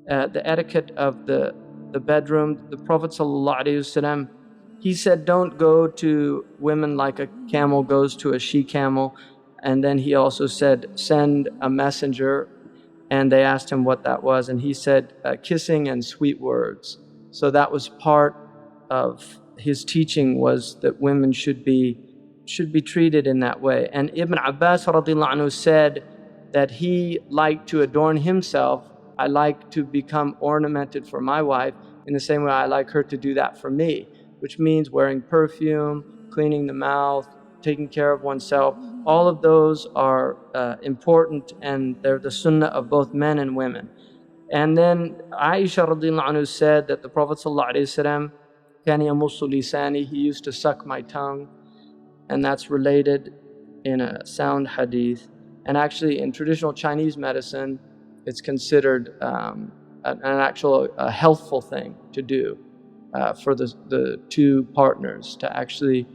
the etiquette of the bedroom. The Prophet ﷺ, he said, don't go to women like a camel goes to a she-camel. And then he also said, send a messenger. And they asked him what that was, and he said, kissing and sweet words. So that was part of his teaching, was that women should be treated in that way. And Ibn Abbas radiallahu anhu said that he liked to adorn himself. I like to become ornamented for my wife in the same way I like her to do that for me, which means wearing perfume, cleaning the mouth, taking care of oneself. All of those are important, and they're the sunnah of both men and women. And then Aisha radiallahu anhu said that the Prophet ﷺ, كَانَ يَمُصُّ لِسَانِهِ, he used to suck my tongue, and that's related in a sound hadith. And actually in traditional Chinese medicine, it's considered an actual healthful thing to do for the two partners to actually,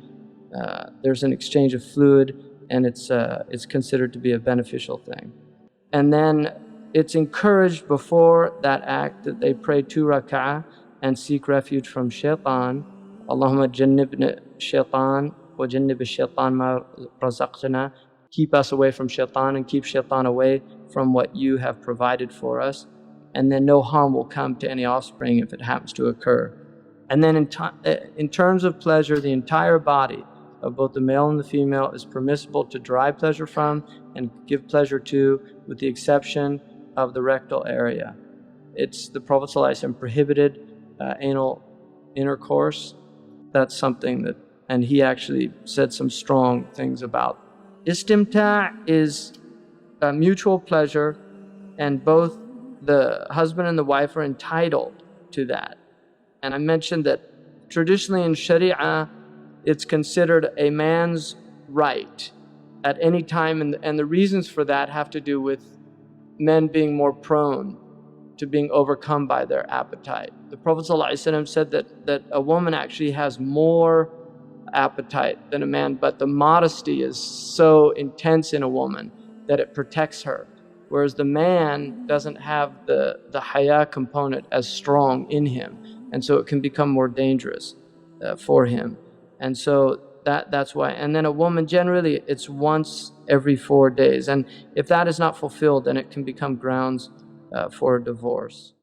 there's an exchange of fluid, and it's considered to be a beneficial thing. And then it's encouraged before that act that they pray 2 rak'ah and seek refuge from shaitan. Allahumma jannibna shaitan wa jannib shaitan ma razaqtana. Keep us away from shaitan and keep shaitan away from what you have provided for us. And then no harm will come to any offspring if it happens to occur. And then in terms of pleasure, the entire body of both the male and the female is permissible to derive pleasure from and give pleasure to, with the exception of the rectal area. It's the Prophet ﷺ prohibited anal intercourse. That's something that, and he actually said some strong things about. Istimta' is a mutual pleasure, and both the husband and the wife are entitled to that. And I mentioned that traditionally in Sharia, it's considered a man's right at any time, and the reasons for that have to do with men being more prone to being overcome by their appetite. The Prophet ﷺ said that a woman actually has more appetite than a man, but the modesty is so intense in a woman that it protects her, whereas the man doesn't have the haya component as strong in him, and so it can become more dangerous for him. And so that's why. And then a woman, generally it's once every 4 days, and if that is not fulfilled, then it can become grounds for a divorce.